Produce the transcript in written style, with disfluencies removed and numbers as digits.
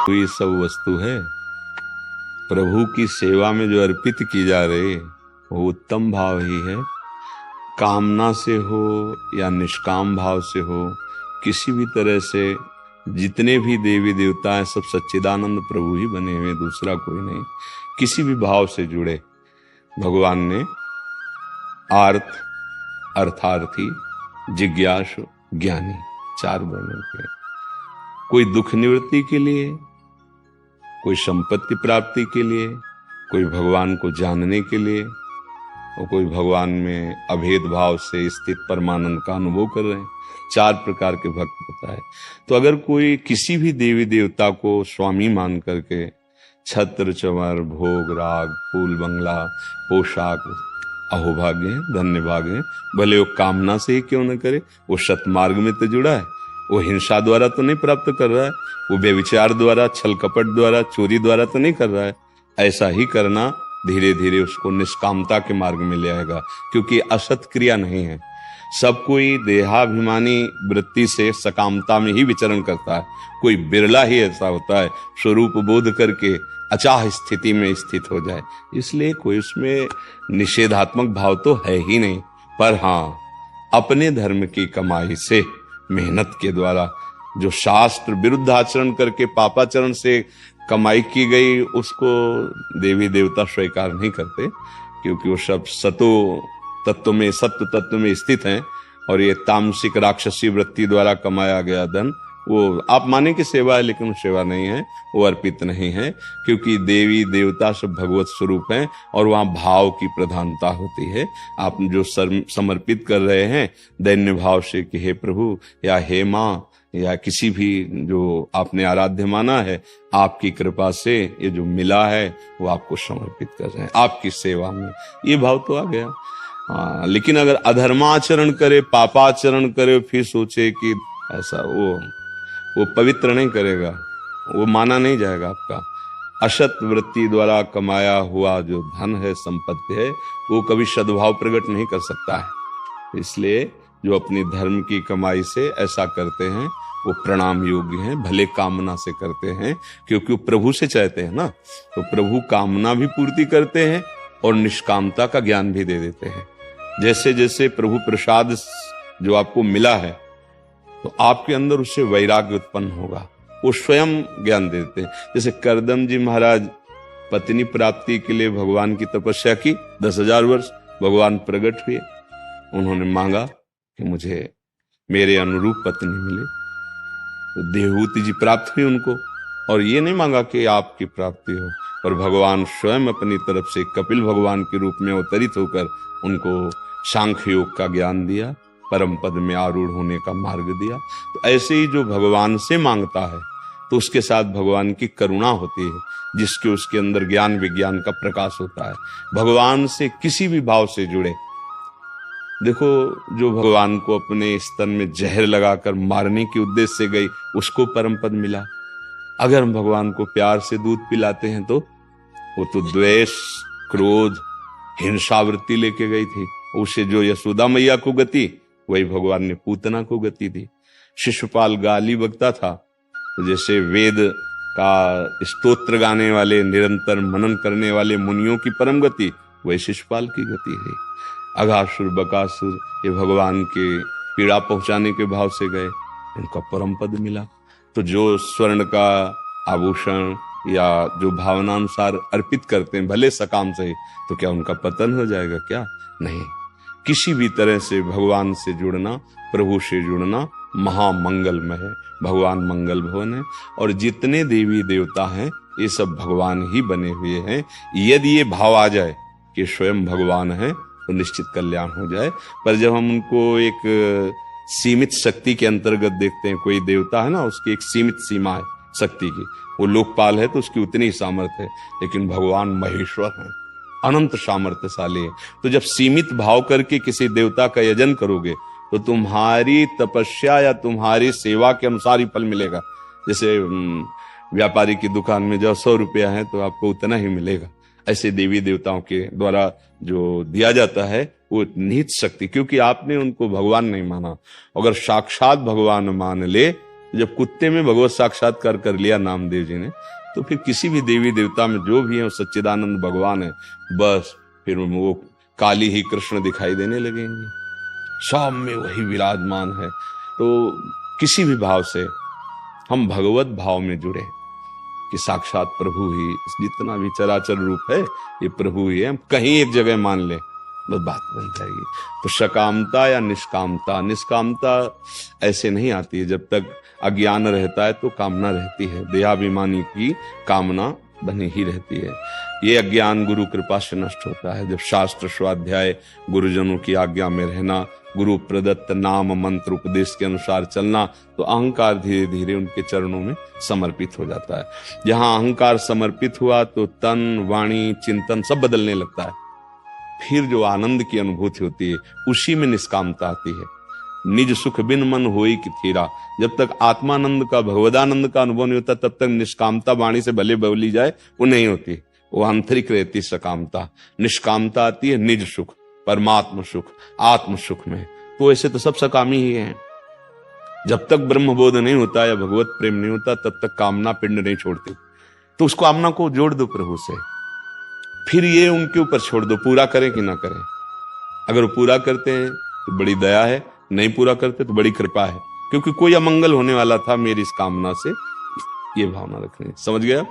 तो ये सब वस्तु है प्रभु की सेवा में जो अर्पित की जा रही है वो उत्तम भाव ही है। कामना से हो या निष्काम भाव से हो, किसी भी तरह से जितने भी देवी देवता हैं सब सच्चिदानंद प्रभु ही बने हुए, दूसरा कोई नहीं। किसी भी भाव से जुड़े भगवान ने आर्त, अर्थार्थी, जिज्ञासु, ज्ञानी चार वर्णों के। कोई दुख निवृत्ति के लिए, कोई संपत्ति प्राप्ति के लिए, कोई भगवान को जानने के लिए, और कोई भगवान में अभेद भाव से स्थित परमानंद का अनुभव कर रहे हैं। चार प्रकार के भक्त होता है। तो अगर कोई किसी भी देवी देवता को स्वामी मान करके छत्र चंवर, भोग, राग, फूल, बंगला, पोशाक, अहोभाग्य है, धन्य भाग है, भले वो कामना से ही क्यों न करे, वो सतमार्ग में तो जुड़ा है, वो हिंसा द्वारा तो नहीं प्राप्त कर रहा है, वो व्यभिचार द्वारा, छल कपट द्वारा, चोरी द्वारा तो नहीं कर रहा है। ऐसा ही करना धीरे धीरे उसको निष्कामता के मार्ग में ले आएगा, क्योंकि असत क्रिया नहीं है। सब कोई देहाभिमानी वृत्ति से सकामता में ही विचरण करता है, कोई बिरला ही ऐसा होता है स्वरूप बोध करके अचाह स्थिति में स्थित हो जाए। इसलिए कोई उसमें निषेधात्मक भाव तो है ही नहीं। पर हाँ, अपने धर्म की कमाई से, मेहनत के द्वारा जो शास्त्र विरुद्ध आचरण करके पापाचरण से कमाई की गई, उसको देवी देवता स्वीकार नहीं करते, क्योंकि वो सब सतो तत्व में, सत्व तत्व में स्थित हैं। और ये तामसिक राक्षसी वृत्ति द्वारा कमाया गया धन, वो आप माने कि सेवा है, लेकिन सेवा नहीं है, वो अर्पित नहीं है, क्योंकि देवी देवता सब भगवत स्वरूप हैं और वहां भाव की प्रधानता होती है। आप जो समर्पित कर रहे हैं दैन्य भाव से कि हे प्रभु या हे माँ या किसी भी जो आपने आराध्य माना है, आपकी कृपा से ये जो मिला है वो आपको समर्पित कर रहे हैं आपकी सेवा में, ये भाव तो आ गया। हाँ, लेकिन अगर अधर्माचरण करे, पापाचरण करे, फिर सोचे कि ऐसा, वो पवित्र नहीं करेगा, वो माना नहीं जाएगा आपका। असत वृत्ति द्वारा कमाया हुआ जो धन है, संपत्ति है, वो कभी सद्भाव प्रकट नहीं कर सकता है। इसलिए जो अपनी धर्म की कमाई से ऐसा करते हैं वो प्रणाम योग्य हैं, भले कामना से करते हैं, क्योंकि वो प्रभु से चाहते हैं ना। तो प्रभु कामना भी पूर्ति करते हैं और निष्कामता का ज्ञान भी दे देते हैं। जैसे जैसे प्रभु प्रसाद जो आपको मिला है, तो आपके अंदर उससे वैराग्य उत्पन्न होगा, वो स्वयं ज्ञान देते हैं। जैसे करदम जी महाराज पत्नी प्राप्ति के लिए भगवान की तपस्या की, 10,000 वर्ष, भगवान प्रकट हुए, उन्होंने मांगा कि मुझे मेरे अनुरूप पत्नी मिले, तो देवहूति जी प्राप्त हुई उनको। और ये नहीं मांगा कि आपकी प्राप्ति हो, पर भगवान स्वयं अपनी तरफ से कपिल भगवान के रूप में अवतरित होकर उनको सांख्य योग का ज्ञान दिया, परम पद में आरूढ़ होने का मार्ग दिया। तो ऐसे ही जो भगवान से मांगता है तो उसके साथ भगवान की करुणा होती है, जिसके उसके अंदर ज्ञान विज्ञान का प्रकाश होता है। भगवान से किसी भी भाव से जुड़े, देखो जो भगवान को अपने स्तन में जहर लगाकर मारने के उद्देश्य से गई, उसको परम पद मिला। अगर हम भगवान को प्यार से दूध पिलाते हैं तो वो तो द्वेष, क्रोध, हिंसावृत्ति लेके गई थी। उसे जो यशोदा मैया को गति, वही भगवान ने पूतना को गति दी। शिशुपाल गाली बकता था, जैसे वेद का स्तोत्र गाने वाले, निरंतर मनन करने वाले मुनियों की परम गति, वही शिशुपाल की गति है। अघासुर, बकासुर, ये भगवान के पीड़ा पहुंचाने के भाव से गए, इनका परम पद मिला। तो जो स्वर्ण का आभूषण या जो भावनानुसार अर्पित करते हैं, भले सकाम से, तो क्या उनका पतन हो जाएगा? क्या नहीं। किसी भी तरह से भगवान से जुड़ना, प्रभु से जुड़ना महामंगलमय है। भगवान मंगल भवन है और जितने देवी देवता हैं ये सब भगवान ही बने हुए हैं। यदि ये भाव आ जाए कि स्वयं भगवान है तो निश्चित कल्याण हो जाए। पर जब हम उनको एक सीमित शक्ति के अंतर्गत देखते हैं, कोई देवता है ना, उसकी एक सीमित सीमा है शक्ति की, वो लोकपाल है तो उसकी उतनी ही सामर्थ्य है, लेकिन भगवान महेश्वर है, अनंत सामर्थ्यशाली है। तो जब सीमित भाव करके किसी देवता का यजन करोगे तो तुम्हारी तपस्या या तुम्हारी सेवा के अनुसार ही फल मिलेगा। जैसे व्यापारी की दुकान में जब 100 रुपया है तो आपको उतना ही मिलेगा, ऐसे देवी देवताओं के द्वारा जो दिया जाता है वो निहित शक्ति, क्योंकि आपने उनको भगवान नहीं माना। अगर साक्षात भगवान मान ले जब कुत्ते में भगवत साक्षात्कार कर लिया नामदेव जी ने, तो फिर किसी भी देवी देवता में जो भी है वो सच्चिदानंद भगवान है, बस फिर वो काली ही कृष्ण दिखाई देने लगेंगे, सब में वही विराजमान है। तो किसी भी भाव से हम भगवत भाव में जुड़े कि साक्षात प्रभु ही, जितना भी चराचर रूप है ये प्रभु ही है, हम कहीं एक जगह मान ले बस बात बन जाएगी। तो सकामता या निष्कामता, निष्कामता ऐसे नहीं आती है, जब तक अज्ञान रहता है तो कामना रहती है, देहाभिमानी की कामना बनी ही रहती है। ये अज्ञान गुरु कृपा से नष्ट होता है जब शास्त्र स्वाध्याय, गुरुजनों की आज्ञा में रहना, गुरु प्रदत्त नाम मंत्र उपदेश के अनुसार चलना, तो अहंकार धीरे धीरे उनके चरणों में समर्पित हो जाता है। जहां अहंकार समर्पित हुआ तो तन, वाणी, चिंतन सब बदलने लगता है। फिर जो आनंद की अनुभूति होती है उसी में निष्कामता आती है। निज सुख बिन मन होई कि थीरा, जब तक आत्मानंद का, भगवदानंद का अनुभव नहीं होता तब तक निष्कामता वाणी से भले बोली जाए वो नहीं होती, वो आंतरिक रहती सकामता। निष्कामता आती है निज सुख, परमात्म सुख, आत्म सुख में। तो ऐसे तो सब सकामी ही हैं। जब तक ब्रह्मबोध नहीं होता या भगवत प्रेम नहीं होता तब तक कामना पिंड नहीं छोड़ती। तो उस कामना को जोड़ दो प्रभु से, फिर ये उनके ऊपर छोड़ दो, पूरा करें कि ना करें। अगर वो पूरा करते हैं तो बड़ी दया है, नहीं पूरा करते तो बड़ी कृपा है, क्योंकि कोई अमंगल होने वाला था मेरी इस कामना से, ये भावना रखनी। समझ गया?